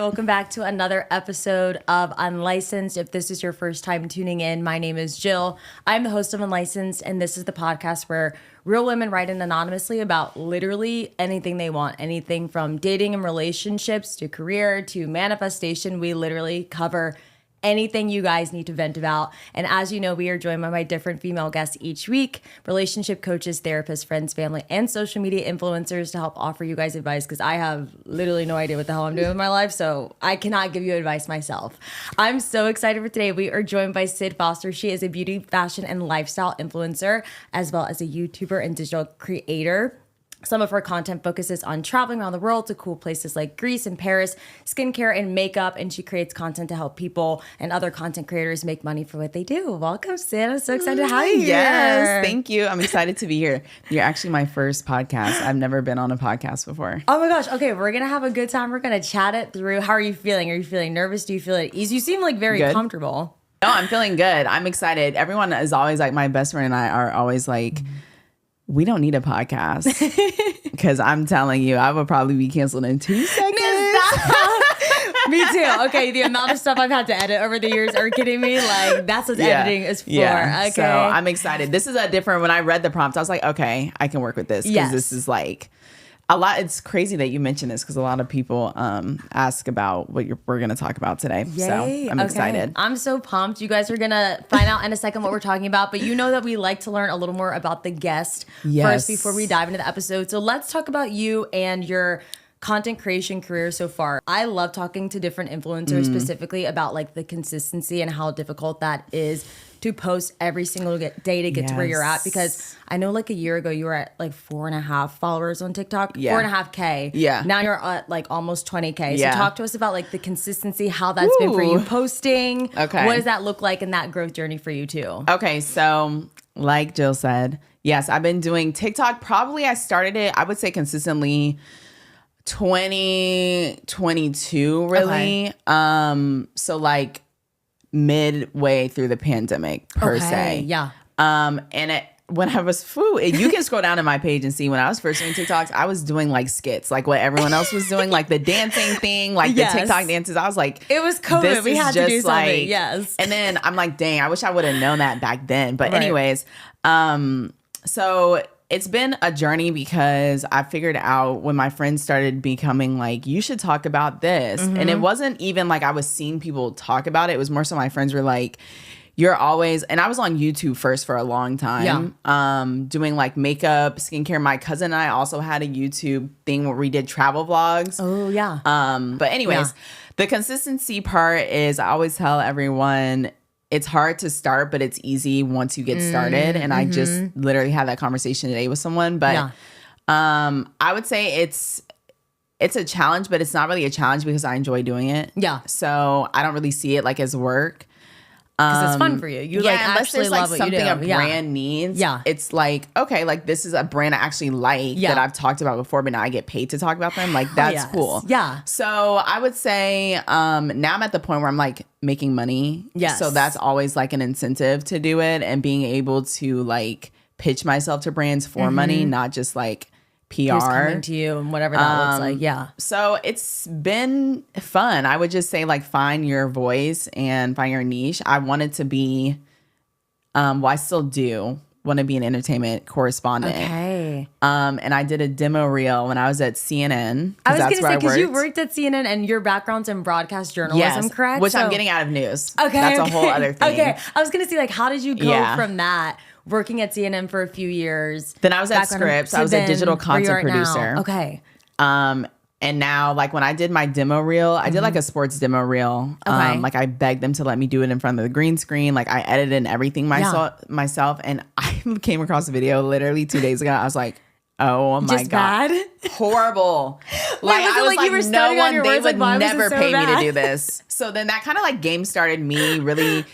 Welcome back to another episode of Unlicensed. If this is your first time tuning in, my name is Jill. I'm the host of Unlicensed, and this is the podcast where real women write in anonymously about literally anything they want, anything from dating and relationships to career to manifestation. We literally cover anything you guys need to vent about. And as you know, we are joined by my different female guests each week, relationship coaches, therapists, friends, family, and social media influencers to help offer you guys advice, because I have literally no idea what the hell I'm doing with my life, so I cannot give you advice myself. I'm so excited for today. We are joined by Sid Foster. She is a beauty, fashion, and lifestyle influencer, as well as a YouTuber and digital creator. Some of her content focuses on traveling around the world to cool places like Greece and Paris, skincare and makeup, and she creates content to help people and other content creators make money for what they do. Welcome, Sid. I'm so excited to have you here. Yes, thank you. I'm excited to be here. You're actually my first podcast. I've never been on a podcast before. Oh my gosh. Okay, we're going to have a good time. We're going to chat it through. How are you feeling? Are you feeling nervous? Do you feel at ease? You seem like very comfortable. No, I'm feeling good. I'm excited. Everyone is always like, my best friend and I are always like, we don't need a podcast. Because I'm telling you, I would probably be canceled in 2 seconds. Me too. Okay, the amount of stuff I've had to edit over the years, are you kidding me? Like, that's what editing is for. Yeah. Okay. So I'm excited. This is a different, when I read the prompt, I was like, okay, I can work with this. Because this is like a lot. It's crazy that you mentioned this because a lot of people ask about what we're going to talk about today. Yay. So I'm excited. I'm so pumped. You guys are going to find out in a second what we're talking about. But you know that we like to learn a little more about the guest first before we dive into the episode. So let's talk about you and your content creation career so far. I love talking to different influencers specifically about like the consistency and how difficult that is to post every single day to get to where you're at, because I know like a year ago you were at like 4.5 followers on TikTok, 4.5K. Yeah. Now you're at like almost 20K. Yeah. So talk to us about like the consistency, how that's been for you posting. Okay. What does that look like in that growth journey for you too? Okay. So like Jill said, yes, I've been doing TikTok. Probably I started it, I would say consistently 2022 really. So like midway through the pandemic per se. Yeah. And when I was you can scroll down to my page and see when I was first doing TikToks, I was doing like skits, like what everyone else was doing, like the dancing thing, like the TikTok dances. I was like, it was COVID. We had to do something. Like, yes. And then I'm like, dang, I wish I would have known that back then. But anyways, so it's been a journey because I figured out when my friends started becoming like, you should talk about this. And it wasn't even like I was seeing people talk about it. It was more so my friends were like, you're always, and I was on YouTube first for a long time, doing like makeup, skincare. My cousin and I also had a YouTube thing where we did travel vlogs. Oh yeah. But anyways, the consistency part is I always tell everyone, it's hard to start, but it's easy once you get started. And I just literally had that conversation today with someone. But I would say it's a challenge, but it's not really a challenge because I enjoy doing it. Yeah. So I don't really see it like as work. Because it's fun for you. You like actually love what you do. Unless there's like something a brand needs. Yeah. It's like, okay, like this is a brand I actually like that I've talked about before, but now I get paid to talk about them. Like that's cool. Yeah. So I would say now I'm at the point where I'm like making money. Yes. So that's always like an incentive to do it, and being able to like pitch myself to brands for money, not just like PR. Who's coming to you and whatever that looks like. Yeah. So it's been fun. I would just say like find your voice and find your niche. I wanted to be, well, I still do want to be an entertainment correspondent. Okay. And I did a demo reel when I was at CNN. I was going to say, because you worked at CNN and your background's in broadcast journalism, correct? Which I'm getting out of news. Okay. That's a whole other thing. Okay. I was going to say, like, how did you go from that? Working at CNN for a few years. Then I was at Scripps. I was a digital content producer. Now. Okay. And now, like when I did my demo reel, I did like a sports demo reel. Like I begged them to let me do it in front of the green screen. Like I edited everything myself. And I came across a video literally 2 days ago. I was like, oh my Just God. Bad? Horrible. Like I was like, no one, they would never pay me to do this. So then that kind of like game started me really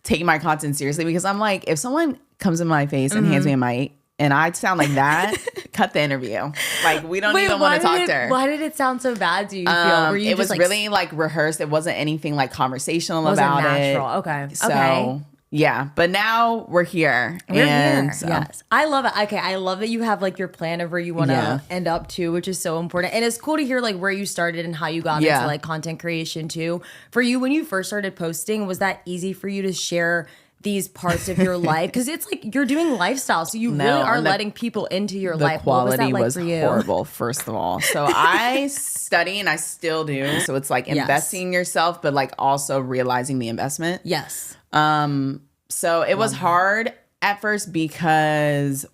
taking my content seriously, because I'm like, if someone comes in my face and hands me a mic and I sound like that, cut the interview. Like we don't even want to talk to her. Why did it sound so bad? Do you feel? Were you it was really like rehearsed. It wasn't anything like conversational wasn't about natural. it. Okay. So Yeah, but now we're here. We're and here. so- Yes. I love it. Okay. I love that you have like your plan of where you want to Yeah. end up to, which is so important. And it's cool to hear like where you started and how you got Yeah. into like content creation too. For you, when you first started posting, was that easy for you to share these parts of your life? Because it's like you're doing lifestyle. So you really are letting people into your The life. What was that quality like was for you? horrible, first of all. So I study and I still do. So it's like investing in yourself, but like also realizing the investment. Yes. So it was hard at first because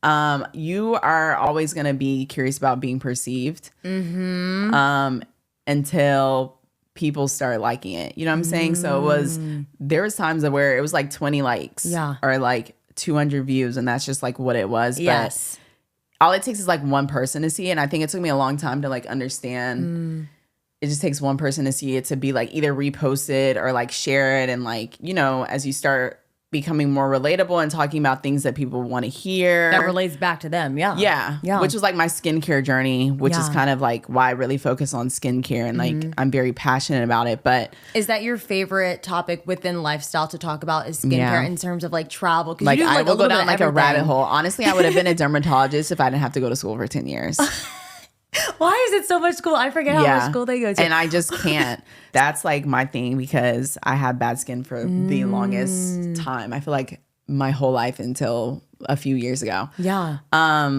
you are always going to be curious about being perceived until people start liking it. You know what I'm saying? So there was times where it was like 20 likes or like 200 views, and that's just like what it was. Yes. But all it takes is like one person to see it. And I think it took me a long time to like understand. It just takes one person to see it to be like either reposted or like share it. And like, you know, as you start becoming more relatable and talking about things that people want to hear. That relates back to them. Yeah. Yeah. Which was like my skincare journey, which is kind of like why I really focus on skincare and like I'm very passionate about it. But is that your favorite topic within lifestyle to talk about is skincare in terms of like travel? like you do, I will go down like a rabbit everything. hole. Honestly, I would have been a dermatologist if I didn't have to go to school for 10 years. Why is it so much school? I forget how much school they go to. And I just can't. That's like my thing because I had bad skin for the longest time. I feel like my whole life until a few years ago. Yeah.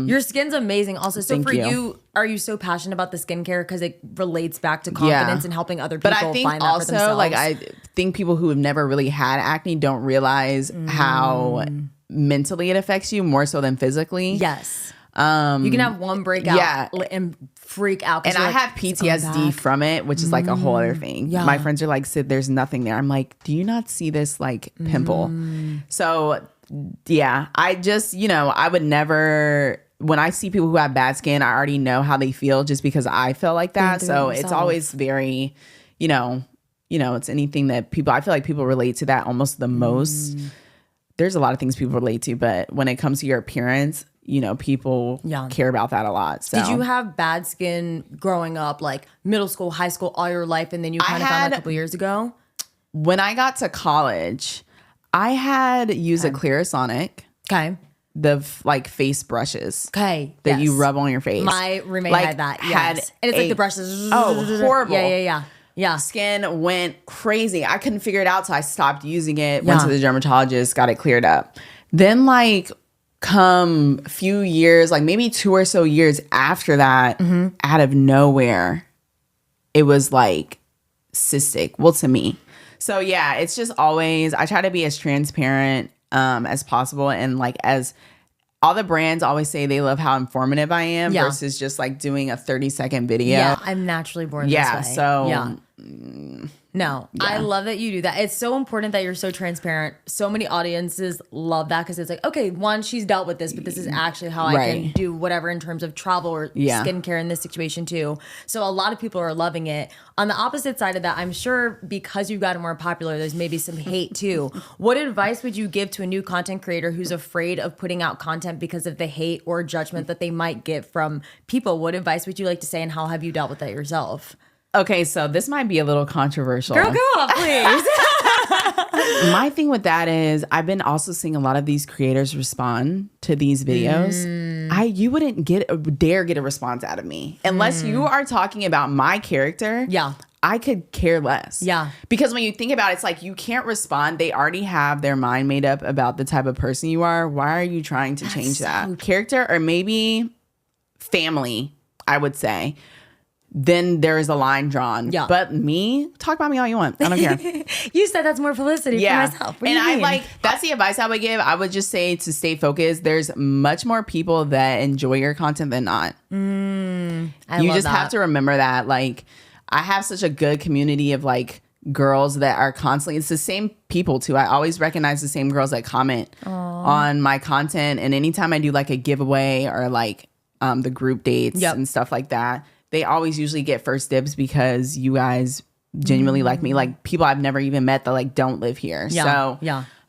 Your skin's amazing also. So Thank for you. you, are you so passionate about the skincare because it relates back to confidence and helping other people But I think find that for also themselves? like I think people who have never really had acne don't realize how mentally it affects you more so than physically. Yes. You can have one breakout and freak out. And I have PTSD from it, which is like a whole other thing. Yeah. My friends are like, Sid, there's nothing there. I'm like, do you not see this like pimple? So yeah, I just, you know, I would never, when I see people who have bad skin, I already know how they feel just because I feel like that. So it's always very, you know, it's anything that people, I feel like people relate to that almost the most. There's a lot of things people relate to, but when it comes to your appearance, you know, people care about that a lot. So. Did you have bad skin growing up, like middle school, high school, all your life, and then you kind of found that a couple years ago? When I got to college, I had used a Clarisonic. Okay. The like face brushes. Okay. That you rub on your face. My roommate like, had that. Yes. And it's like the brushes. Oh, horrible. Yeah. Skin went crazy. I couldn't figure it out, so I stopped using it. Went to the dermatologist, got it cleared up. Then like come a few years, like maybe 2 or so years after that, out of nowhere, it was like cystic. Well, to me. So yeah, it's just always, I try to be as transparent as possible. And like as all the brands always say they love how informative I am versus just like doing a 30-second video. Yeah, I'm naturally born this way. So No, I love that you do that. It's so important that you're so transparent. So many audiences love that because it's like, okay, one, she's dealt with this, but this is actually how I can do whatever in terms of travel or skincare in this situation too. So a lot of people are loving it. On the opposite side of that, I'm sure because you've gotten more popular, there's maybe some hate too. What advice would you give to a new content creator who's afraid of putting out content because of the hate or judgment that they might get from people? What advice would you like to say, and how have you dealt with that yourself? Okay, so this might be a little controversial. Girl, go on, please. My thing with that is I've been also seeing a lot of these creators respond to these videos. You wouldn't dare get a response out of me unless you are talking about my character. Yeah. I could care less. Yeah. Because when you think about it, it's like you can't respond. They already have their mind made up about the type of person you are. Why are you trying to change that? Character or maybe family, I would say. Then there is a line drawn. Yeah. But me, talk about me all you want. I don't care. You said that's more publicity for myself. What do you mean? I that's the advice I would give. I would just say to stay focused. There's much more people that enjoy your content than not. You just have to remember that. Like, I have such a good community of like girls that are constantly, it's the same people too. I always recognize the same girls that comment on my content. And anytime I do like a giveaway or like the group dates and stuff like that, they always usually get first dibs because you guys genuinely like me. Like people I've never even met that like don't live here. So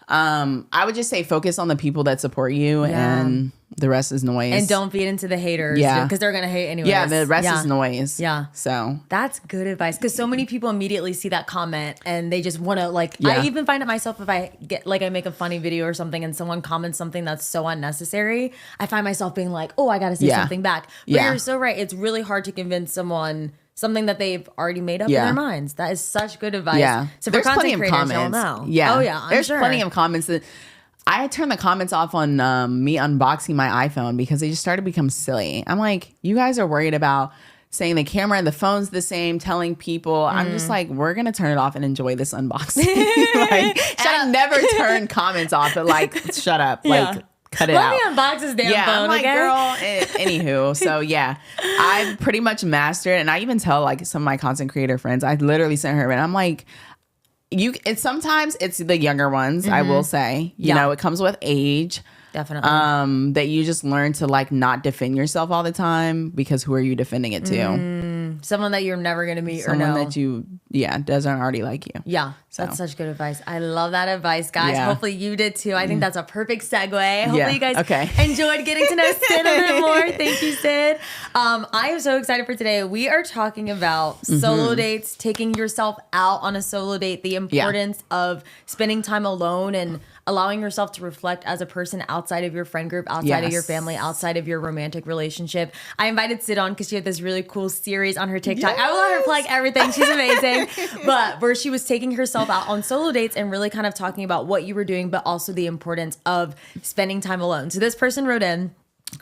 I would just say focus on the people that support you and The rest is noise. And don't feed into the haters. Yeah. Because they're going to hate anyways. Yeah, the rest is noise. Yeah. So that's good advice. Because so many people immediately see that comment and they just want to like, Yeah. I even find it myself if I get like, I make a funny video or something and someone comments something that's so unnecessary, I find myself being like, oh, I got to say Yeah. something back. But Yeah. you're so right. It's really hard to convince someone something that they've already made up in Yeah. their minds. That is such good advice. yeah, So for there's plenty content of creators, you'll comments. know. Yeah. Oh yeah. There's sure. plenty of comments that I turned the comments off on me unboxing my iPhone because they just started to become silly. I'm like, you guys are worried about saying the camera and the phone's the same, telling people. I'm just like, we're gonna turn it off and enjoy this unboxing. Like, I never turn comments off, but like, shut up. Yeah. Like, cut it Let out. me unbox this damn Yeah, phone, I'm like, okay? girl. Anywho, so yeah, I've pretty much mastered, and I even tell like some of my content creator friends. I literally sent her, and I'm like, sometimes it's the younger ones. I will say, you Yeah. know, it comes with age. Definitely. That you just learn to like not defend yourself all the time, because who are you defending it to? Someone that you're never going to meet Someone or know. that you doesn't already like you. Yeah, that's such good advice. I love that advice, guys. Yeah. Hopefully you did too. I think that's a perfect segue. Hopefully you guys Okay. enjoyed getting to know Sid a bit more. Thank you, Sid. I am so excited for today. We are talking about solo dates, taking yourself out on a solo date, the importance of spending time alone and allowing yourself to reflect as a person outside of your friend group, outside of your Yes. family, outside of your romantic relationship. I invited Sid on because she had this really cool series on her TikTok. I will let her plug everything. She's amazing. But where she was taking herself out on solo dates and really kind of talking about what you were doing, but also the importance of spending time alone. So this person wrote in,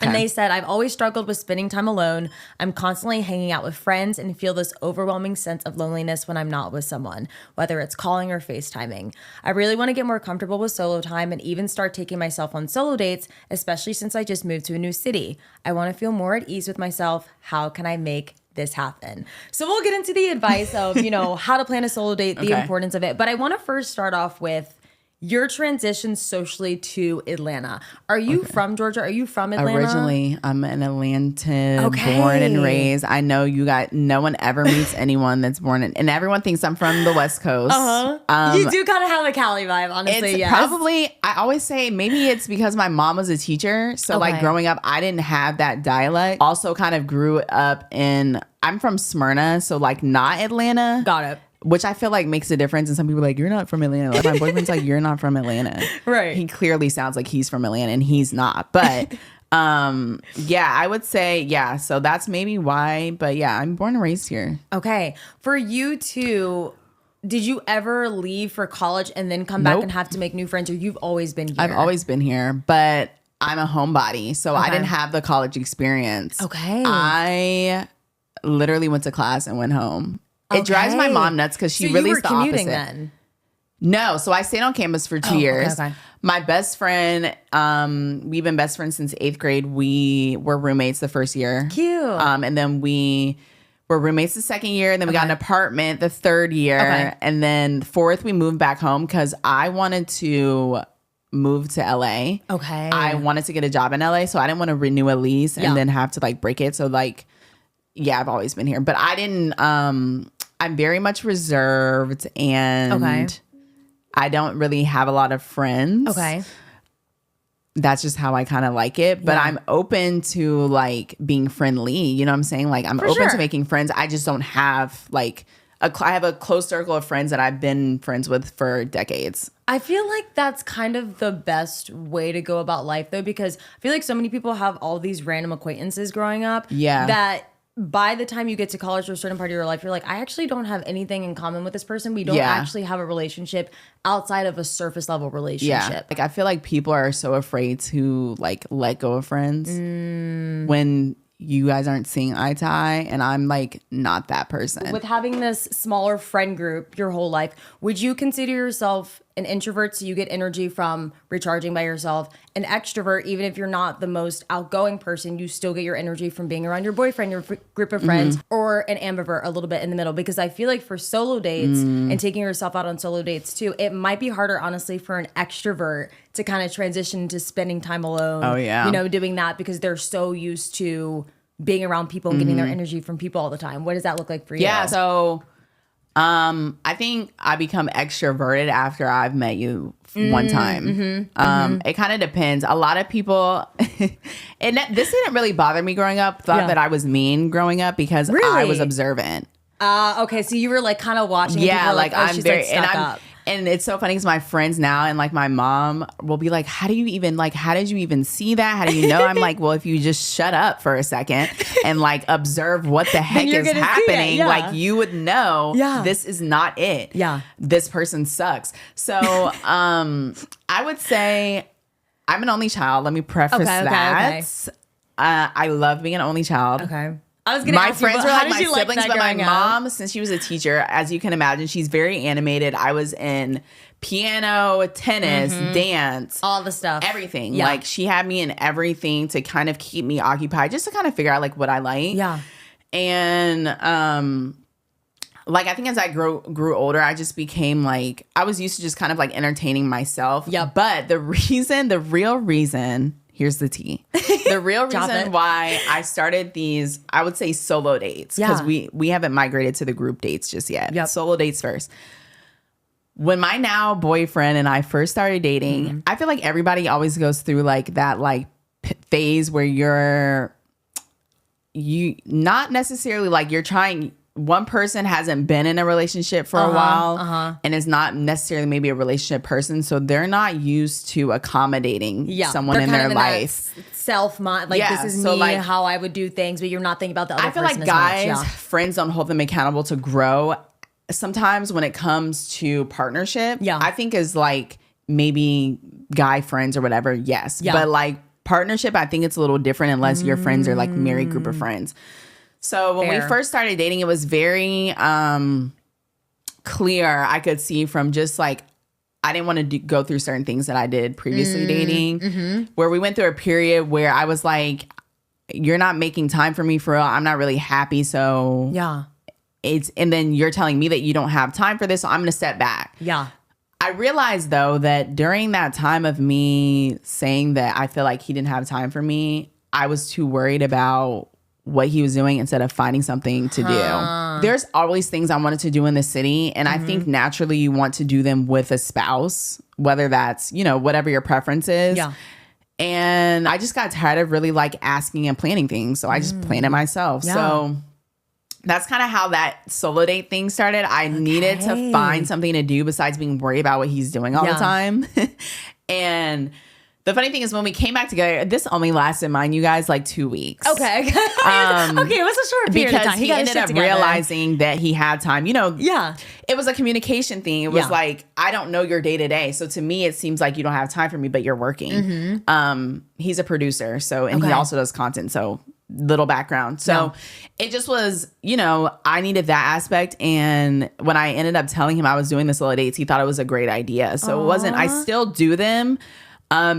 and Okay. they said, I've always struggled with spending time alone. I'm constantly hanging out with friends and feel this overwhelming sense of loneliness when I'm not with someone, whether it's calling or FaceTiming. I really want to get more comfortable with solo time and even start taking myself on solo dates, especially since I just moved to a new city. I want to feel more at ease with myself. How can I make this happen? So we'll get into the advice of, how to plan a solo date, the Okay. importance of it. But I want to first start off with your transition socially to Atlanta. Are you from Georgia? Are you from Atlanta? Originally, I'm an Atlanta, Okay. born and raised. I know no one ever meets anyone that's born in, and everyone thinks I'm from the West Coast. You do kind of have a Cali vibe, honestly. It's Yes. probably, I always say maybe it's because my mom was a teacher. So like Okay. growing up, I didn't have that dialect. Also kind of grew up I'm from Smyrna. So like not Atlanta. Got it. Which I feel like makes a difference. And some people are like, you're not from Atlanta. Like my boyfriend's like, you're not from Atlanta. Right. He clearly sounds like he's from Atlanta and he's not. But yeah, I would say, yeah. So that's maybe why. But yeah, I'm born and raised here. Okay. For you two, did you ever leave for college and then come back Nope. and have to make new friends, or you've always been here? I've always been here, but I'm a homebody. So I Okay. didn't have the college experience. Okay. I literally went to class and went home. It drives my Okay. mom nuts because she So really you is were the commuting opposite. then. No, so I stayed on campus for 2 years. okay. My best friend, we've been best friends since 8th grade. We were roommates the first year. Cute. And then we were roommates the second year. And then we got an apartment the third year. Okay. And then fourth, we moved back home because I wanted to move to LA. Okay. I wanted to get a job in LA. So I didn't want to renew a lease and Yeah. then have to like break it. So like, yeah, I've always been here. But I didn't, I'm very much reserved and Okay. I don't really have a lot of friends. Okay. That's just how I kind of like it. But Yeah. I'm open to like being friendly. You know what I'm saying? Like I'm open sure. to making friends. I just don't have like I have a close circle of friends that I've been friends with for decades. I feel like that's kind of the best way to go about life, though, because I feel like so many people have all these random acquaintances growing up. Yeah. That by the time you get to college or a certain part of your life, you're like, I actually don't have anything in common with this person. We don't Yeah. actually have a relationship outside of a surface level relationship. Yeah. Like I feel like people are so afraid to like let go of friends when you guys aren't seeing eye to eye, and I'm like not that person. With having this smaller friend group your whole life, would you consider yourself an introvert so you get energy from recharging by yourself? An extrovert, even if you're not the most outgoing person, you still get your energy from being around your boyfriend, your group of friends, or an ambivert a little bit in the middle? Because I feel like for solo dates and taking yourself out on solo dates too, it might be harder, honestly, for an extrovert to kind of transition to spending time alone. Oh, yeah. Doing that because they're so used to being around people and getting their energy from people all the time. What does that look like for you? Yeah. So I think I become extroverted after I've met you one time. It kind of depends. A lot of people, and this didn't really bother me growing up, thought that I was mean growing up because I was observant. Okay, so you were like kind of watching. Yeah, like, I'm she's very, like stuck up. and it's so funny because my friends now and like my mom will be like, how did you even see that? How do you know? I'm like, well, if you just shut up for a second and like observe what the heck is happening, like you would know this is not it. Yeah. This person sucks. So I would say I'm an only child. Let me preface that. I love being an only child. Okay. I was gonna ask friends you, were how like did my you like siblings, that but my growing up? mom, since she was a teacher, as you can imagine, she's very animated. I was in piano, tennis, dance, All the stuff. everything. Yeah. Like she had me in everything to kind of keep me occupied, just to kind of figure out like what I like. Yeah. And like I think as I grew older, I just became like I was used to just kind of like entertaining myself. Yeah. But the real reason. Here's the tea. The real reason why I started these, I would say solo dates, because we haven't migrated to the group dates just yet. Yep. Solo dates first. When my now boyfriend and I first started dating, I feel like everybody always goes through like that like phase where you not necessarily like you're trying. One person hasn't been in a relationship for a while and is not necessarily maybe a relationship person. So they're not used to accommodating someone in their life. Self-mind, like this is me, like, how I would do things, but you're not thinking about the other person. I feel like guys, friends don't hold them accountable to grow. Sometimes when it comes to partnership, I think is like maybe guy friends or whatever, yes. But like partnership, I think it's a little different unless your friends are like married group of friends. So when we first started dating, it was very clear. I could see from just like, I didn't want to go through certain things that I did previously dating, where we went through a period where I was like, you're not making time for me for real. I'm not really happy. So and then you're telling me that you don't have time for this. So I'm going to step back. Yeah. I realized though that during that time of me saying that I feel like he didn't have time for me, I was too worried about what he was doing instead of finding something to do. There's always things I wanted to do in the city. And I think naturally you want to do them with a spouse, whether that's, you know, whatever your preference is. Yeah. And I just got tired of really like asking and planning things. So I just planned it myself. Yeah. So that's kind of how that solo date thing started. I needed to find something to do besides being worried about what he's doing all the time. And the funny thing is when we came back together, this only lasted, mind you guys, like 2 weeks. Okay. Okay, it was a short period of time. He ended up realizing that he had time. You know, yeah, it was a communication thing. It was like, I don't know your day to day. So to me, it seems like you don't have time for me, but you're working. He's a producer. So, and he also does content. So little background. So it just was, you know, I needed that aspect. And when I ended up telling him I was doing the solo dates, he thought it was a great idea. So it wasn't, I still do them.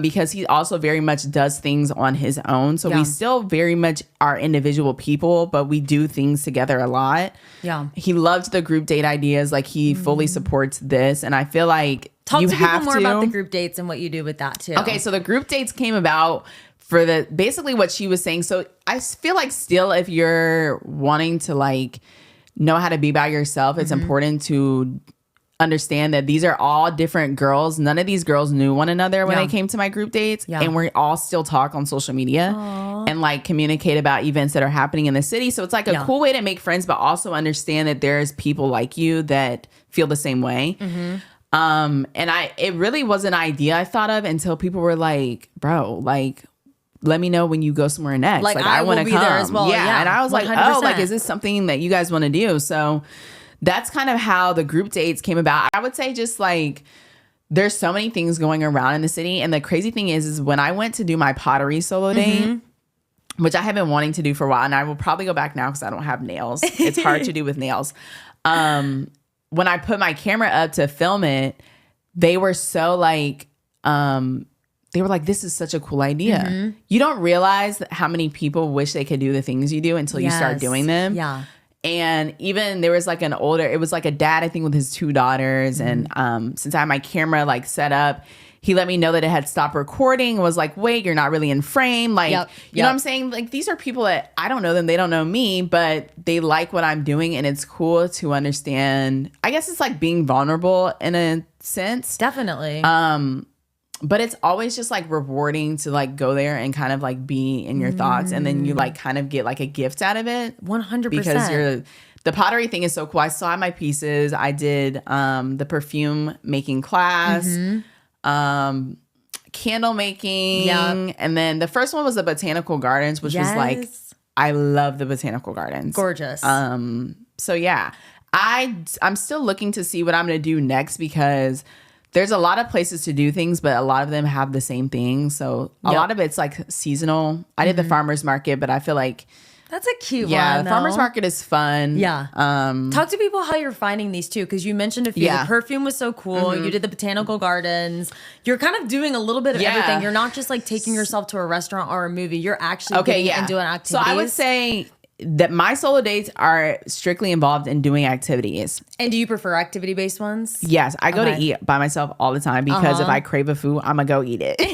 Because he also very much does things on his own. So we still very much are individual people, but we do things together a lot. Yeah. He loves the group date ideas. Like he fully supports this. And I feel like Talk to people more about the group dates and what you do with that too. Okay. So the group dates came about for basically what she was saying. So I feel like still if you're wanting to like know how to be by yourself, it's important to understand that these are all different girls. None of these girls knew one another when they came to my group dates. And we all still talk on social media and like communicate about events that are happening in the city. So it's like a cool way to make friends, but also understand that there's people like you that feel the same way. And it really was an idea I thought of until people were like, bro, like, let me know when you go somewhere next. Like I want to come there as well. Yeah. And I was 100%. Like, oh, like, is this something that you guys want to do? So that's kind of how the group dates came about. I would say just like there's so many things going around in the city. And the crazy thing is when I went to do my pottery solo date, which I have been wanting to do for a while, and I will probably go back now because I don't have nails. It's hard to do with nails. When I put my camera up to film it, they were so like, they were like, this is such a cool idea. You don't realize how many people wish they could do the things you do until you start doing them. Yeah. And even there was like it was like a dad, I think, with his 2 daughters. And since I had my camera like set up, he let me know that it had stopped recording, was like, wait, you're not really in frame. Like, you know what I'm saying? Like, these are people that I don't know them. They don't know me, but they like what I'm doing. And it's cool to understand. I guess it's like being vulnerable in a sense. Definitely. But it's always just like rewarding to like go there and kind of like be in your thoughts. And then you like kind of get like a gift out of it. 100%. Because the pottery thing is so cool. I still have my pieces. I did the perfume making class, candle making. And then the first one was the botanical gardens, which was like, I love the botanical gardens. Gorgeous. So yeah, I'm still looking to see what I'm going to do next because there's a lot of places to do things, but a lot of them have the same thing. So a lot of it's like seasonal. I did the farmer's market, but I feel like that's a cute one. Yeah, the farmer's market is fun. Yeah. Talk to people how you're finding these too, because you mentioned a few. The perfume was so cool. You did the botanical gardens. You're kind of doing a little bit of everything. You're not just like taking yourself to a restaurant or a movie. You're actually getting and doing activities. So I would say that my solo dates are strictly involved in doing activities. And do you prefer activity-based ones? Yes, I go to eat by myself all the time because if I crave a food, I'm gonna go eat it. So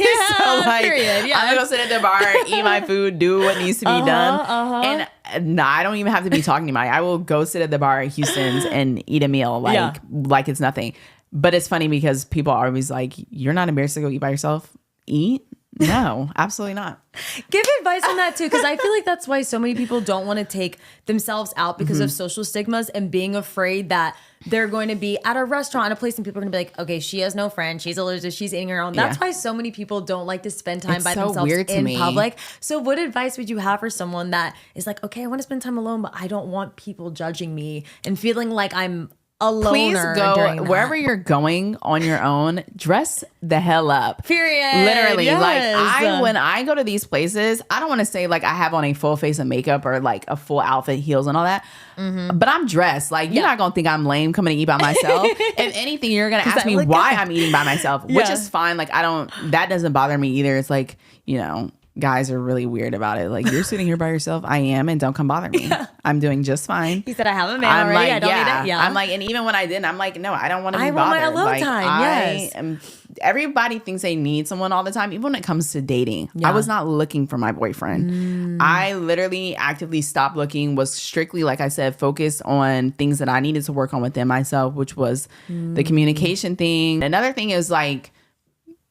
like, I'm gonna go sit at the bar, eat my food, do what needs to be done. And I don't even have to be talking to anybody. I will go sit at the bar at Houston's and eat a meal like it's nothing. But it's funny because people are always like, "You're not embarrassed to go eat by yourself? Eat." No, absolutely not. Give advice on that too, because I feel like that's why so many people don't want to take themselves out because of social stigmas and being afraid that they're going to be at a restaurant, a place, and people are going to be like, okay, she has no friends, she's a loser, she's eating her own. That's why so many people don't like to spend time by themselves in public. So what advice would you have for someone that is like, okay, I want to spend time alone, but I don't want people judging me and feeling like I'm alone? Please go wherever you're going on your own. Dress the hell up. Period. Literally, like when I go to these places, I don't want to say like I have on a full face of makeup or like a full outfit, heels, and all that. But I'm dressed. Like you're not gonna think I'm lame coming to eat by myself. If anything, you're gonna ask me why I'm eating by myself, which is fine. Like that doesn't bother me either. It's like, you know, guys are really weird about it. Like, you're sitting here by yourself. I am, and don't come bother me. I'm doing just fine. He said, I have a man already. I don't need it. Yeah. I'm like, and even when I didn't, I'm like, no, I don't want to be bothered. I want my alone time. Yes. Everybody thinks they need someone all the time, even when it comes to dating. I was not looking for my boyfriend. I literally actively stopped looking, was strictly, like I said, focused on things that I needed to work on within myself, which was the communication thing. Another thing is like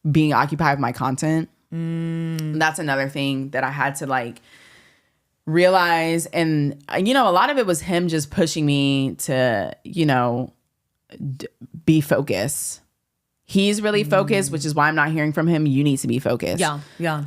being occupied with my content. That's another thing that I had to like realize. And, you know, a lot of it was him just pushing me to, you know, be focused. He's really focused, which is why I'm not hearing from him. You need to be focused. Yeah.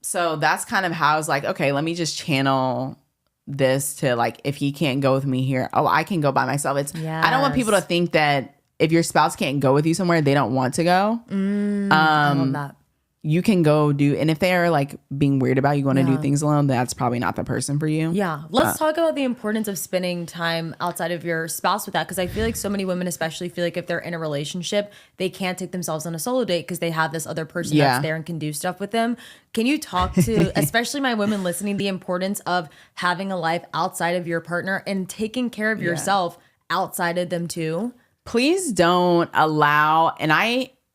So that's kind of how I was like, okay, let me just channel this to like, if he can't go with me here, I can go by myself. I don't want people to think that if your spouse can't go with you somewhere, they don't want to go. I love that. You can go do, and if they are like being weird about you going to do things alone, that's probably not the person for you. Yeah. Let's talk about the importance of spending time outside of your spouse with that. Because I feel like so many women especially feel like if they're in a relationship, they can't take themselves on a solo date because they have this other person that's there and can do stuff with them. Can you talk to, especially my women listening, the importance of having a life outside of your partner and taking care of yourself outside of them too? Please don't allow,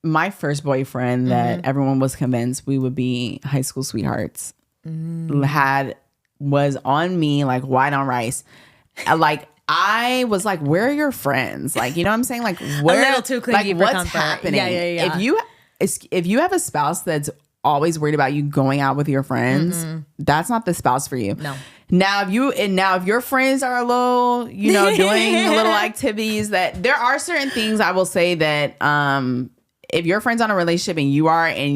my first boyfriend that everyone was convinced we would be high school sweethearts was on me like white on rice. Like I was like, where are your friends? Like, you know what I'm saying? Like, where, a little too clingy for what's comfort. happening? Yeah. If you have a spouse that's always worried about you going out with your friends, that's not the spouse for you. No. Now if your friends are a little, you know, doing little activities that there are certain things I will say that if your friend's on a relationship and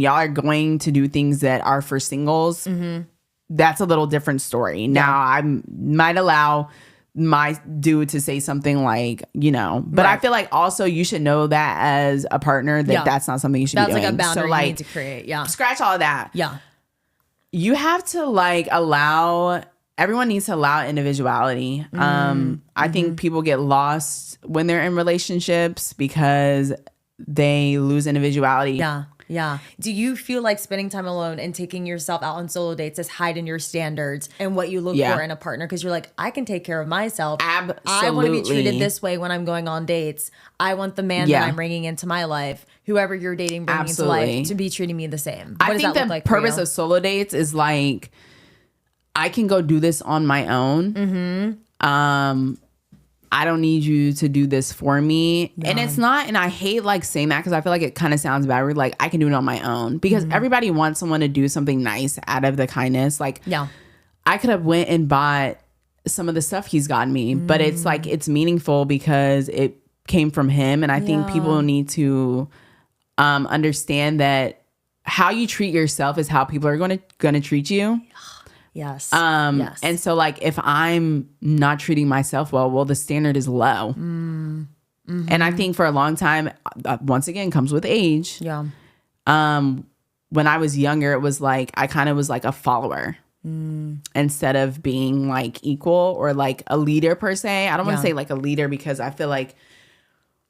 y'all are going to do things that are for singles, that's a little different story. Yeah. Now, I might allow my dude to say something like, you know, but I feel like also you should know that as a partner that that's not something you should be doing. That's like a boundary you need to create. Yeah. Scratch all of that. Yeah. You have to like everyone needs to allow individuality. I think people get lost when they're in relationships because they lose individuality. Yeah. Yeah. Do you feel like spending time alone and taking yourself out on solo dates is hiding your standards and what you look for in a partner? Because you're like, I can take care of myself. Absolutely. I want to be treated this way when I'm going on dates. I want the man that I'm bringing into my life, whoever you're dating, bringing into life, to be treating me the same. What I think the purpose of solo dates is like, I can go do this on my own. I don't need you to do this for me. Yeah. And it's not, and I hate like saying that because I feel like it kind of sounds bad. We're like, I can do it on my own, because everybody wants someone to do something nice out of the kindness. Like, I could have went and bought some of the stuff he's gotten me, but it's like, it's meaningful because it came from him. And I think people need to understand that how you treat yourself is how people are going to treat you. Yes. Yes. And so like, if I'm not treating myself well, the standard is low. And I think for a long time, once again, comes with age. Yeah. When I was younger, it was like, I kind of was like a follower instead of being like equal or like a leader per se. I don't want to say like a leader, because I feel like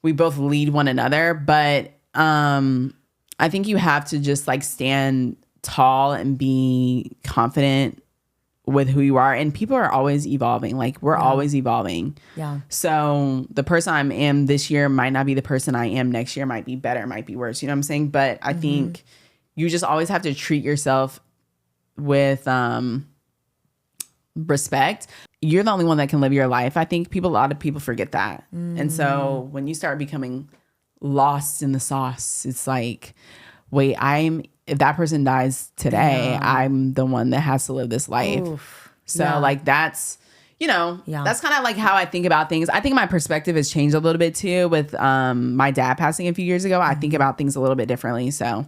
we both lead one another, but I think you have to just like stand tall and be confident with who you are. And people are always evolving. Like, we're always evolving. Yeah. So the person I am this year might not be the person I am next year, might be better, might be worse. You know what I'm saying? But I think you just always have to treat yourself with respect. You're the only one that can live your life. I think a lot of people forget that. And so when you start becoming lost in the sauce, it's like, wait, if that person dies today, I'm the one that has to live this life. Oof. So like, that's, that's kind of like how I think about things. I think my perspective has changed a little bit too with my dad passing a few years ago. I think about things a little bit differently. So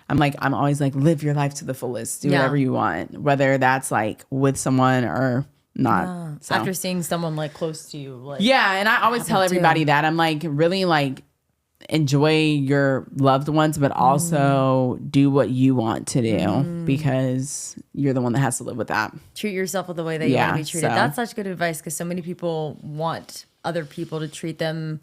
I'm always like, live your life to the fullest. Do whatever you want, whether that's like with someone or not. Yeah. So. After seeing someone like close to you. Like, and I always tell everybody that I'm like, really like, enjoy your loved ones, but also do what you want to do, because you're the one that has to live with that. Treat yourself with the way that you want to be treated. That's such good advice, because so many people want other people to treat them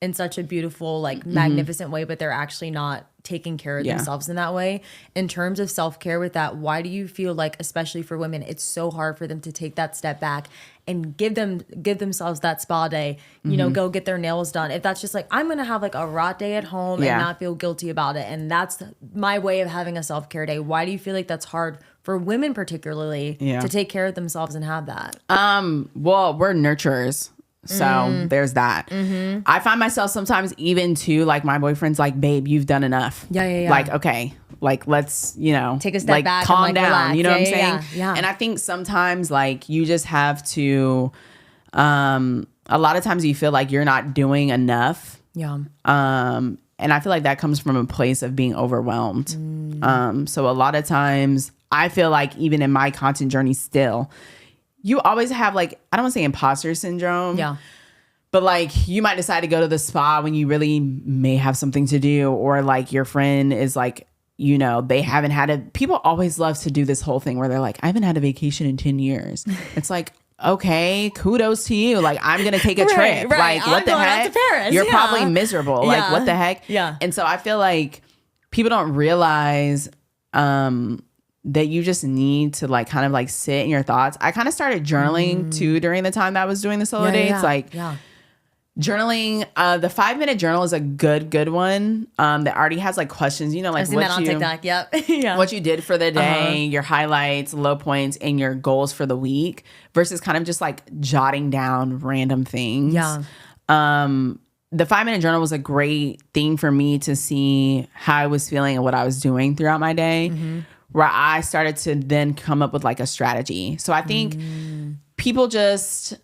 in such a beautiful, like magnificent way, but they're actually not taking care of themselves in that way. In terms of self-care with that, why do you feel like, especially for women, it's so hard for them to take that step back and give themselves that spa day, go get their nails done? If that's just like, I'm going to have like a rot day at home and not feel guilty about it, and that's my way of having a self-care day. Why do you feel like that's hard for women particularly to take care of themselves and have that? Well, we're nurturers. So there's that. I find myself sometimes even too, like, my boyfriend's like, babe, you've done enough. Yeah. Like, okay, like, let's, take a step like, back, calm and, like, down. relax. You know what I'm saying? Yeah. And I think sometimes like you just have to, a lot of times you feel like you're not doing enough. Yeah. And I feel like that comes from a place of being overwhelmed. So a lot of times I feel like even in my content journey still, you always have like, I don't want to say imposter syndrome. Yeah. But like, you might decide to go to the spa when you really may have something to do, or like your friend is like, they haven't had people always love to do this whole thing where they're like, I haven't had a vacation in 10 years. It's like, okay, kudos to you. Like, I'm going to take a trip. Right. Like, what the heck? You're probably miserable. Like, what the heck? Yeah. And so I feel like people don't realize, that you just need to like kind of like sit in your thoughts. I kind of started journaling too during the time that I was doing the solo dates. Journaling, the 5-minute journal is a good one. That already has like questions, like I've seen that on TikTok. Yep. What you did for the day, your highlights, low points, and your goals for the week, versus kind of just like jotting down random things. Yeah. The 5-minute journal was a great thing for me to see how I was feeling and what I was doing throughout my day. Where I started to then come up with like a strategy. So I think people just, it's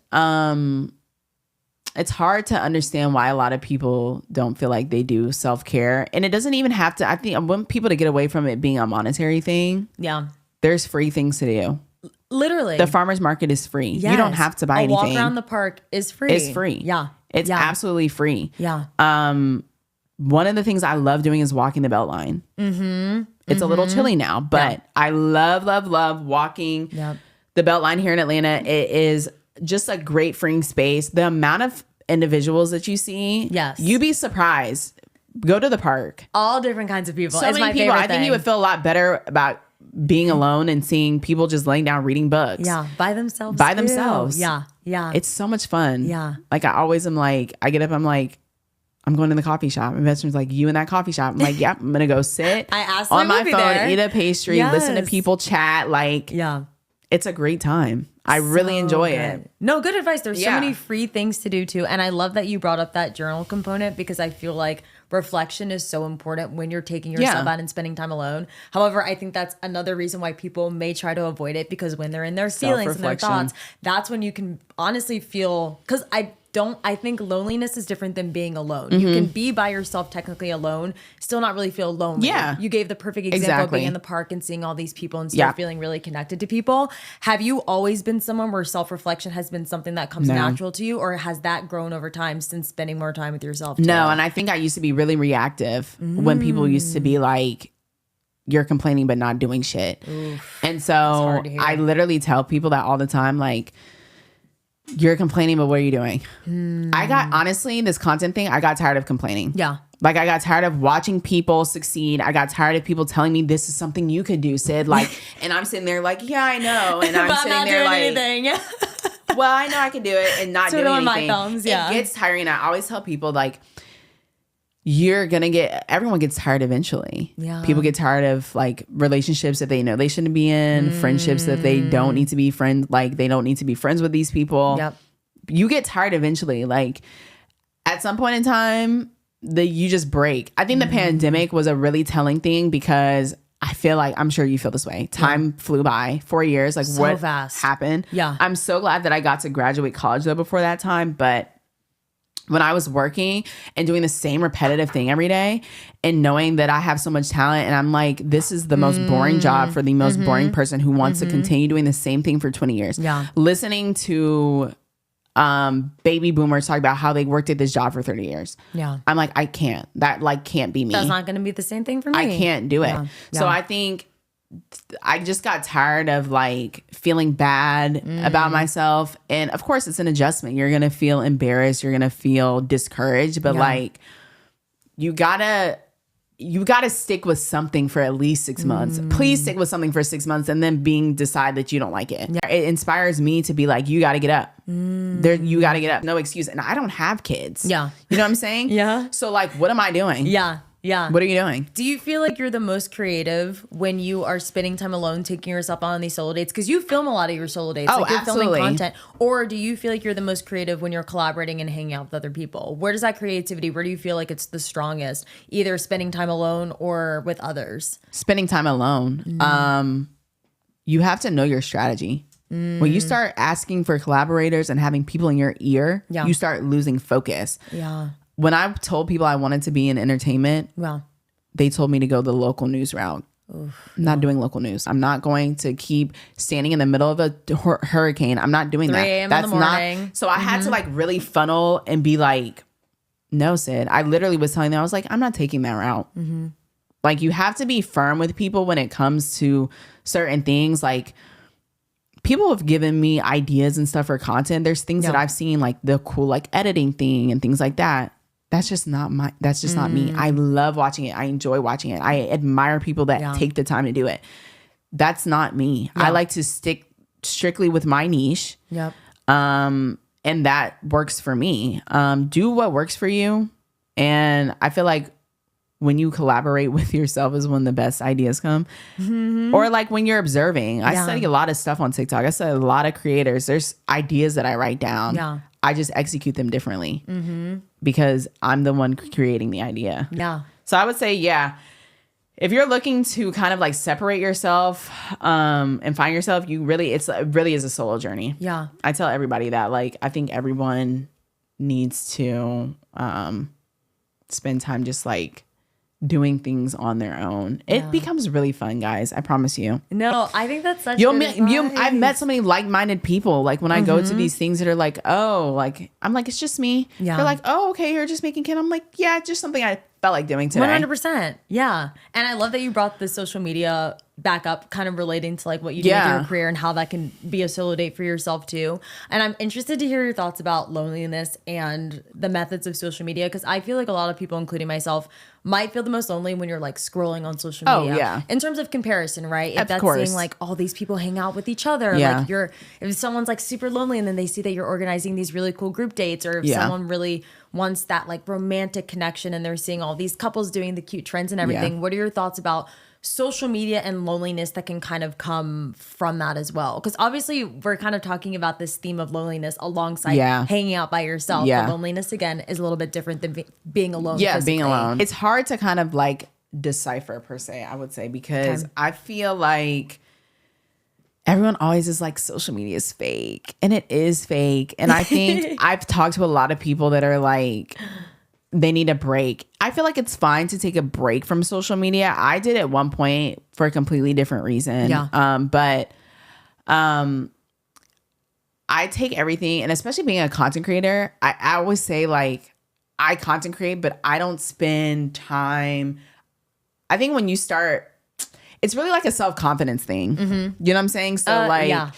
hard to understand why a lot of people don't feel like they do self-care. And it doesn't even have to, I think I want people to get away from it being a monetary thing. Yeah. There's free things to do. Literally. The farmer's market is free. Yes. You don't have to buy anything. A walk around the park is free. It's free. Yeah. It's absolutely free. Yeah. One of the things I love doing is walking the Beltline. It's a little chilly now, but I love walking the Beltline here in Atlanta. It is just a great freeing space. The amount of individuals that you see, you'd be surprised. Go to the park. All different kinds of people. So It's many my people. favorite I think thing. you would feel a lot better about being alone and seeing people just laying down reading books. Yeah, by themselves. By too. themselves. Yeah, yeah. It's so much fun. Yeah. Like I always am like, I get up, I'm like, I'm going to the coffee shop. My best friend's like, you in that coffee shop? I'm like, yeah, I'm gonna go sit I asked on them my to be phone, there. eat a pastry, listen to Yes. people chat. Like, Yeah. it's a great time. I really So enjoy good. it. No, good advice. There's so Yeah. many free things to do too. And I love that you brought up that journal component because I feel like reflection is so important when you're taking yourself Yeah. out and spending time alone. However, I think that's another reason why people may try to avoid it because when they're in their feelings and their Self-reflection. thoughts, that's when you can honestly feel, because I think loneliness is different than being alone. You can be by yourself, technically alone, still not really feel lonely. Yeah. You gave the perfect example of Exactly. being in the park and seeing all these people and still Yeah. feeling really connected to people. Have you always been someone where self-reflection has been something that comes No. natural to you, or has that grown over time since spending more time with yourself? too? No, and I think I used to be really reactive when people used to be like, you're complaining but not doing shit. And so hard to hear. I literally tell people that all the time, like, you're complaining, but what are you doing? I got, honestly, this content thing, I got tired of complaining. Yeah. Like, I got tired of watching people succeed. I got tired of people telling me this is something you could do, Sid. Like, and I'm sitting there like, yeah, I know. And I'm But sitting not there doing like, anything. well, I know I can do it and not doing Twiddling my anything. thumbs, yeah. It gets tiring. I always tell people, like, everyone gets tired eventually. Yeah. People get tired of like relationships that they know they shouldn't be in, friendships that they don't need to be friends, like they don't need to be friends with these people. Yep. You get tired eventually. Like at some point in time, you just break. I think the pandemic was a really telling thing because I feel like, I'm sure you feel this way. Time flew by, 4 years. Like So what fast. happened? Yeah. I'm so glad that I got to graduate college though before that time. But when I was working and doing the same repetitive thing every day and knowing that I have so much talent and I'm like, this is the most boring job for the most boring person who wants to continue doing the same thing for 20 years. Yeah. Listening to baby boomers talk about how they worked at this job for 30 years. Yeah. I'm like, I can't. That like can't be me. That's not going to be the same thing for me. I can't do it. Yeah. So Yeah. I think I just got tired of like feeling bad about myself. And of course it's an adjustment. You're going to feel embarrassed. You're going to feel discouraged, but Yeah. like you gotta stick with something for at least 6 months. Please stick with something for 6 months and then decide that you don't like it. It inspires me to be like, you got to get up. You got to get up. No excuse. And I don't have kids. Yeah. You know what I'm saying? Yeah. So like, what am I doing? Yeah. Yeah. What are you doing? Do you feel like you're the most creative when you are spending time alone, taking yourself on these solo dates? Because you film a lot of your solo dates. Oh, like you're absolutely. filming content. Or do you feel like you're the most creative when you're collaborating and hanging out with other people? Where does that creativity, where do you feel like it's the strongest? Either spending time alone or with others? Spending time alone. You have to know your strategy. When you start asking for collaborators and having people in your ear, Yeah. you start losing focus. Yeah. When I told people I wanted to be in entertainment, Well, they told me to go the local news route. I'm not doing local news. I'm not going to keep standing in the middle of a hurricane. I'm not doing 3 that. a.m. in the morning. not. So I had to like really funnel and be like, no, Sid. I literally was telling them, I was like, I'm not taking that route. Like you have to be firm with people when it comes to certain things. Like people have given me ideas and stuff for content. There's things that I've seen, like the cool like editing thing and things like that. That's just not me. I love watching it. I enjoy watching it. I admire people that take the time to do it. That's not me. I like to stick strictly with my niche. yep. And that works for me. Do what works for you. And I feel like when you collaborate with yourself is when the best ideas come. Or like when you're observing. I study a lot of stuff on TikTok. I study a lot of creators. There's ideas that I write down. Yeah. I just execute them differently because I'm the one creating the idea. Yeah. So I would say, yeah, if you're looking to kind of like separate yourself and find yourself, it really is a solo journey. Yeah. I tell everybody that, like, I think everyone needs to spend time just like doing things on their own. It becomes really fun, guys. I promise you. No, I think that's such You'll good meet, advice. I've met so many like-minded people. Like when I go to these things that are like, oh, like I'm like, it's just me. Yeah. They're like, oh, okay, you're just making content. I'm like, yeah, just something I felt like doing today. 100%. Yeah. And I love that you brought the social media back up, kind of relating to like what you do with your career and how that can be a solo date for yourself too. And I'm interested to hear your thoughts about loneliness and the methods of social media, because I feel like a lot of people, including myself, might feel the most lonely when you're like scrolling on social media. Oh, yeah. In terms of comparison, right? If Of that's course. seeing like all these people hang out with each other, Yeah. like if someone's like super lonely and then they see that you're organizing these really cool group dates, or if Yeah. someone really wants that like romantic connection and they're seeing all these couples doing the cute trends and everything. Yeah. What are your thoughts about social media and loneliness that can kind of come from that as well? Because obviously we're kind of talking about this theme of loneliness alongside hanging out by yourself. Yeah. But loneliness again is a little bit different than being alone. Yeah, physically. being alone. It's hard to kind of like decipher per se, I would say, because I feel like everyone always is like social media is fake, and it is fake. And I think I've talked to a lot of people that are like, they need a break. I feel like it's fine to take a break from social media. I did at one point for a completely different reason. Yeah. But I take everything, and especially being a content creator, I always say like, I content create, but I don't spend time. I think when you start, it's really like a self-confidence thing. You know what I'm saying? So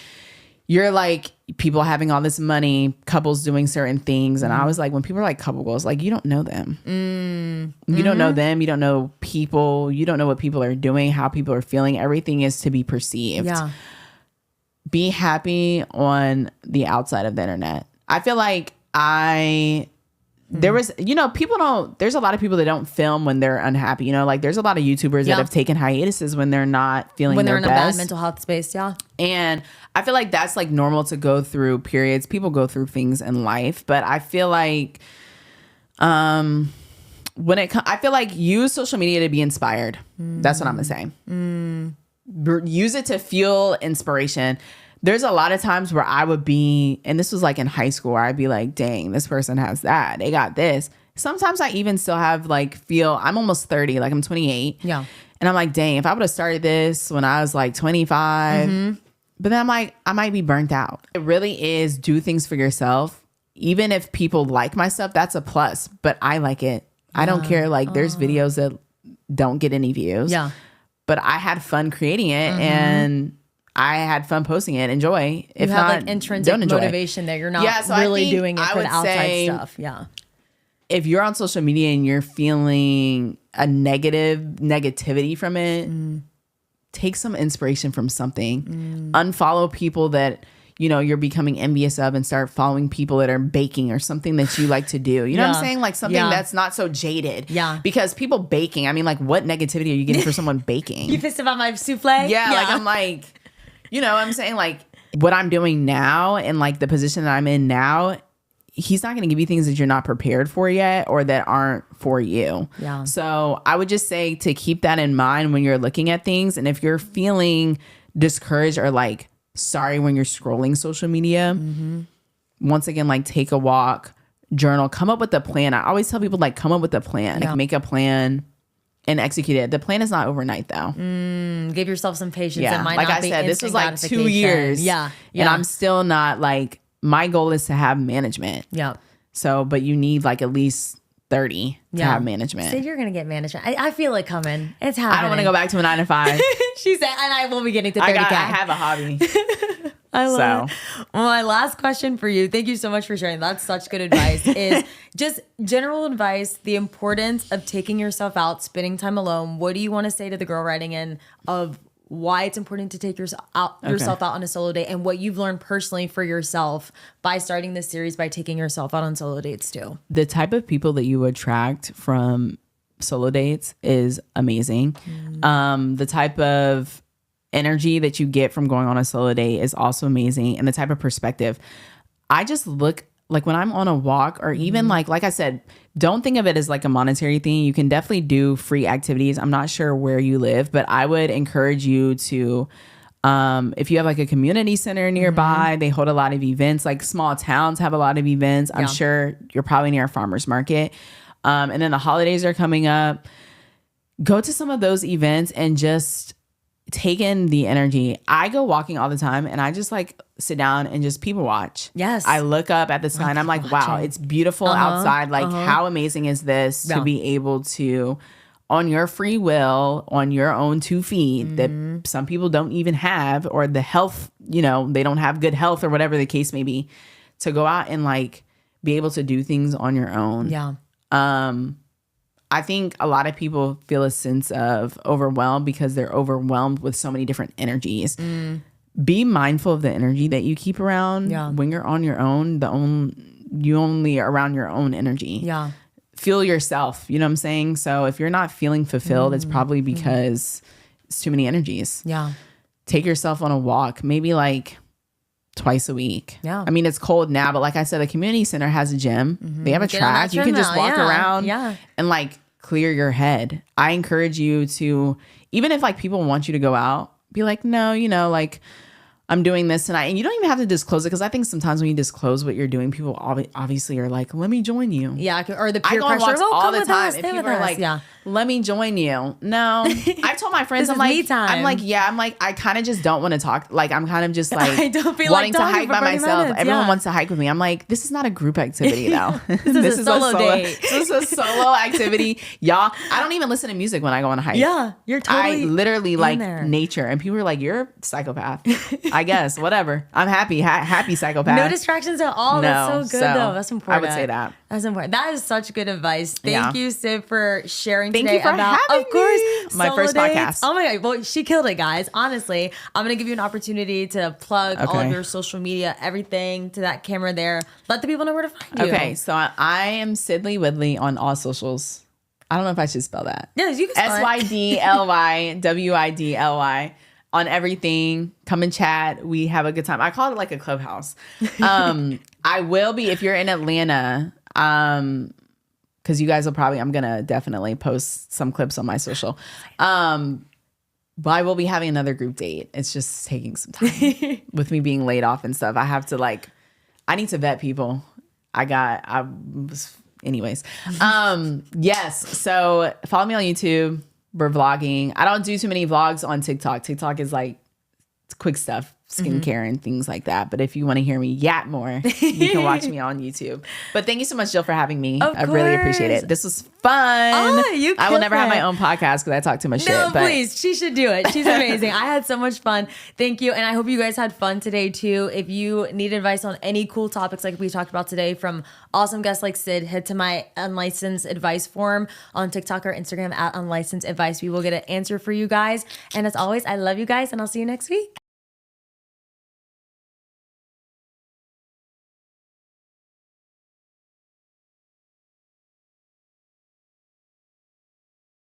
you're like, people having all this money, couples doing certain things. And I was like, when people are like couple goals, like, you don't know them. You don't know them. You don't know people. You don't know what people are doing, how people are feeling. Everything is to be perceived. Yeah. Be happy on the outside of the internet. I feel like there was, there's a lot of people that don't film when they're unhappy. Like there's a lot of YouTubers that have taken hiatuses when they're not feeling when their they're in best. a bad mental health space. Yeah. And I feel like that's like normal to go through periods. People go through things in life, but I feel like I feel like use social media to be inspired. That's what I'm gonna say. Use it to fuel inspiration. There's a lot of times where I would be, and this was like in high school, where I'd be like, dang, this person has that. They got this. Sometimes I even still have I'm almost 30, like I'm 28. Yeah. And I'm like, dang, if I would have started this when I was like 25, but then I'm like, I might be burnt out. It really is do things for yourself. Even if people like my stuff, that's a plus, but I like it. I don't care. Like there's videos that don't get any views. Yeah. But I had fun creating it and I had fun posting it. Enjoy. If You have not, like intrinsic don't enjoy motivation there. You're not so I really think doing it I for would the outside say stuff. Yeah. if you're on social media and you're feeling a negativity from it, take some inspiration from something. Unfollow people that you're becoming envious of, and start following people that are baking or something that you like to do. You know what I'm saying? Like something that's not so jaded. Yeah. Because people baking, I mean, like what negativity are you getting for someone baking? You pissed about my souffle? Yeah, like I'm like, I'm saying like what I'm doing now and like the position that I'm in now, he's not going to give you things that you're not prepared for yet or that aren't for you. Yeah. So I would just say to keep that in mind when you're looking at things. And if you're feeling discouraged or like sorry when you're scrolling social media, once again, like take a walk, journal, come up with a plan. I always tell people like come up with a plan, like make a plan and execute it. The plan is not overnight though. Give yourself some patience. Yeah. It might Like not I be said, this was instant like 2 gratification. years. Yeah. And I'm still not like, my goal is to have management. Yeah. So, but you need like at least 30 to have management. So you're going to get management. I feel it coming. It's happening. I don't want to go back to a 9 to 5. She said, and I will be getting to 30K. I have a hobby. I love it. Well, my last question for you, thank you so much for sharing. That's such good advice, is just general advice, the importance of taking yourself out, spending time alone. What do you want to say to the girl writing in of why it's important to take yourself out on a solo date, and what you've learned personally for yourself by starting this series, by taking yourself out on solo dates too? The type of people that you attract from solo dates is amazing. The type of energy that you get from going on a solo date is also amazing. And the type of perspective. I just look like when I'm on a walk, or even like I said, don't think of it as like a monetary thing. You can definitely do free activities. I'm not sure where you live, but I would encourage you to, if you have like a community center nearby, they hold a lot of events. Like small towns have a lot of events. I'm sure you're probably near a farmer's market. And then the holidays are coming up. Go to some of those events and just take in the energy. I go walking all the time and I just like sit down and just people watch. Yes. I look up at the sky and I'm like, wow, it's beautiful outside. Like how amazing is this to be able to, on your free will, on your own 2 feet that some people don't even have, or the health, you know, they don't have good health or whatever the case may be, to go out and like be able to do things on your own. Yeah. I think a lot of people feel a sense of overwhelm because they're overwhelmed with so many different energies. Be mindful of the energy that you keep around when you're on your own. You only are around your own energy. Yeah. Feel yourself. You know what I'm saying? So if you're not feeling fulfilled, it's probably because it's too many energies. Yeah. Take yourself on a walk, maybe like twice a week. Yeah. I mean, it's cold now, but like I said, the community center has a gym. They have a Get on that track. You can just treadmill. walk Yeah. around Yeah. and like clear your head. I encourage you to, even if like people want you to go out, be like, no, you know, like I'm doing this tonight. And you don't even have to disclose it, because I think sometimes when you disclose what you're doing, people obviously are like, let me join you. Yeah. Or the I peer go on pressure. walks Oh, all come the with time, us, and stay people with are us. like, Yeah. let me join you. No, I told my friends, This I'm is me like, time. I'm like, I kind of just don't want to talk. Like, I'm kind of just like I don't feel wanting like to talking hike for by 30 myself. minutes, Everyone yeah. wants to hike with me. I'm like, this is not a group activity though. This is a solo date. This is a solo activity. Y'all, I don't even listen to music when I go on a hike. Yeah. You're totally I literally like there. nature, and people are like, "You're a psychopath." I guess whatever. I'm happy, happy psychopath. No distractions at all. That's so good, though. That's important. I would say that. That's important. That is such good advice. Thank Yeah. you, Sid, for sharing Thank today you for about, having of course, me. My solo first dates. podcast. Oh my God. Well, she killed it, guys. Honestly, I'm going to give you an opportunity to plug all of Okay. your social media, everything to that camera there. Let the people know where to find you. Okay, so I am Sidley Widley on all socials. I don't know if I should spell that. Yeah, you can spell it. SYDLYWIDLY on everything. Come and chat. We have a good time. I call it like a clubhouse. I will be, if you're in Atlanta, because you guys will probably, I'm going to definitely post some clips on my social. But I will be having another group date. It's just taking some time with me being laid off and stuff. I have to I need to vet people. Anyways. Yes. So follow me on YouTube. We're vlogging. I don't do too many vlogs on TikTok. TikTok is like quick stuff, skincare and things like that. But if you want to hear me yap more, you can watch me on YouTube. But thank you so much, Jill, for having me. I really appreciate course. it. This was fun. Oh, you I will never have killed my it. own podcast because I talk too much No, shit. But please. She should do it. She's amazing. I had so much fun. Thank you. And I hope you guys had fun today too. If you need advice on any cool topics like we talked about today from awesome guests like Sid, head to my unlicensed advice forum on TikTok or Instagram at unlicensed advice. We will get an answer for you guys. And as always, I love you guys and I'll see you next week.